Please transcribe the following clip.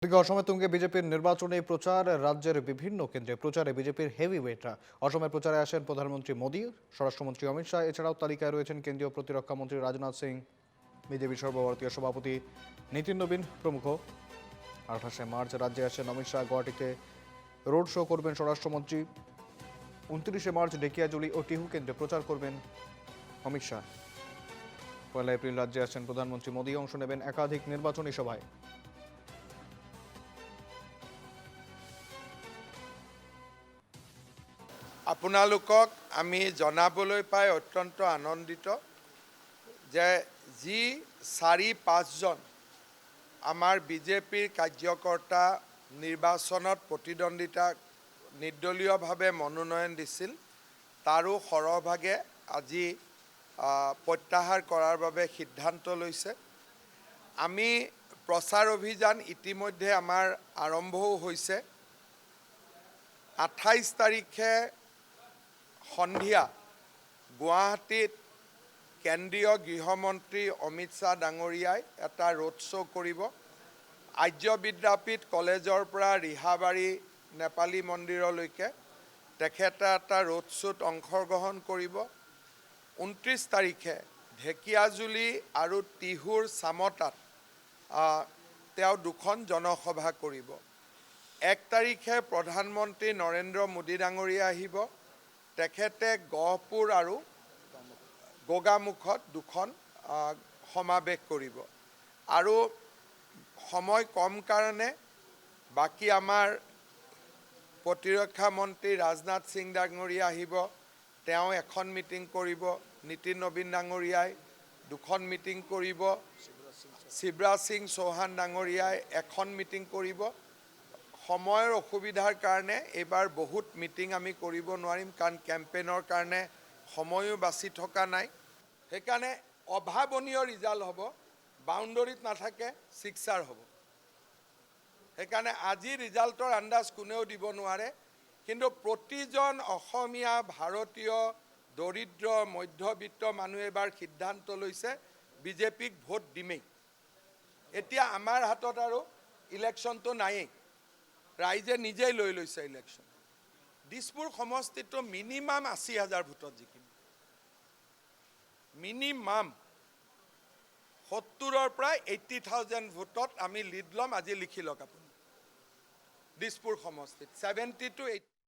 এদিকে অসমে তুঙ্গে বিজেপির নির্বাচনী প্রচার। রাজ্যের বিভিন্ন কেন্দ্রে প্রচারে বিজেপির হেভিওয়েটরা। অসমের প্রচারে আসেন প্রধানমন্ত্রী মোদী, স্বরাষ্ট্রমন্ত্রী অমিত শাহ। এছাড়াও তালিকায় রয়েছেন কেন্দ্রীয় প্রতিরক্ষা মন্ত্রী রাজনাথ সিং, বিজেপি সর্বভারতীয় সভাপতি নীতিন নবীন প্রমুখ। 28শে মার্চ রাজ্যে আসেন অমিত শাহ। গুয়াহাটিতে রোড শো করবেন স্বরাষ্ট্রমন্ত্রী। 29শে মার্চ ঢেকিয়াজুলি ও টিহু কেন্দ্রে প্রচার করবেন অমিত শাহ। 1 এপ্রিল রাজ্যে আসেন প্রধানমন্ত্রী মোদী। অংশ নেবেন একাধিক নির্বাচনী সভায়। আপোনালোকক আমি জনাবলৈ পাই অত্যন্ত আনন্দিত যে যি 4-5জন আমাৰ বিজেপিৰ কাৰ্যকৰ্তা নিৰ্বাচনত নিৰ্দলীয়ভাৱে মনোনয়ন দিছিল, তাৰো সৰহভাগে আজি প্ৰত্যাহাৰ কৰাৰ বাবে সিদ্ধান্ত লৈছে। আমি প্ৰচাৰ অভিযান ইতিমধ্যে আমাৰ আৰম্ভও হৈছে। 28 তাৰিখে সন্ধিয়া গুৱাহাটীত কেন্দ্ৰীয় গৃহমন্ত্ৰী অমিত শ্বাহ ডাঙৰীয়াই এটা ৰোড শ্ব' কৰিব। আৰ্য বিদ্যাপীঠ কলেজৰ পৰা ৰিহাবাৰী নেপালী মন্দিৰলৈকে তেখেতে এটা ৰোড শ্ব'ত অংশগ্ৰহণ কৰিব। 29 তাৰিখে ঢেকিয়াজুলি আৰু টিহুৰ চামতাত তেওঁ দুখন জনসভা কৰিব। 1 তাৰিখে প্ৰধানমন্ত্ৰী নৰেন্দ্ৰ মোদী ডাঙৰীয়া আহিব। তেখেতে গহপুৰ আৰু গোগামুখত দুখন সমাৱেশ কৰিব। আৰু সময় কম কাৰণে বাকী আমাৰ প্ৰতিৰক্ষা মন্ত্ৰী ৰাজনাথ সিং ডাঙৰীয়া আহিব, তেওঁ এখন মিটিং কৰিব। নীতিন নবীন ডাঙৰীয়াই দুখন মিটিং কৰিব। শিৱৰাজ সিং চৌহান ডাঙৰীয়াই এখন মিটিং কৰিব। সময়ৰ অসুবিধাৰ কাৰণে এইবাৰ বহুত মিটিং আমি কৰিব নোৱাৰিম, কাৰণ কেম্পেইনৰ কাৰণে সময়ো বাছি থকা নাই। সেইকাৰণে অভাৱনীয় ৰিজাল্ট হ'ব, বাউণ্ডৰীত নাথাকে, ছিক্সাৰ হ'ব। সেইকাৰণে আজি ৰিজাল্টৰ আন্দাজ কোনেও দিব নোৱাৰে, কিন্তু প্ৰতিজন অসমীয়া ভাৰতীয় দৰিদ্ৰ মধ্যবিত্ত মানুহে এবাৰ সিদ্ধান্ত লৈছে বিজেপিক ভোট দিমেই। এতিয়া আমাৰ হাতত আৰু ইলেকশ্যনটো নায়েই, ৰাইজে নিজেই লৈ লৈছে ইলেকশ্যন। দিছপুৰ সমষ্টিটো মিনিমাম 80,000 ভোটত জিকিম। মিনিমাম 70ৰ পৰা 80,000 ভোটত আমি লিড ল'ম। আজি লিখি লওক আপুনি, দিছপুৰ সমষ্টিত 70 to 80।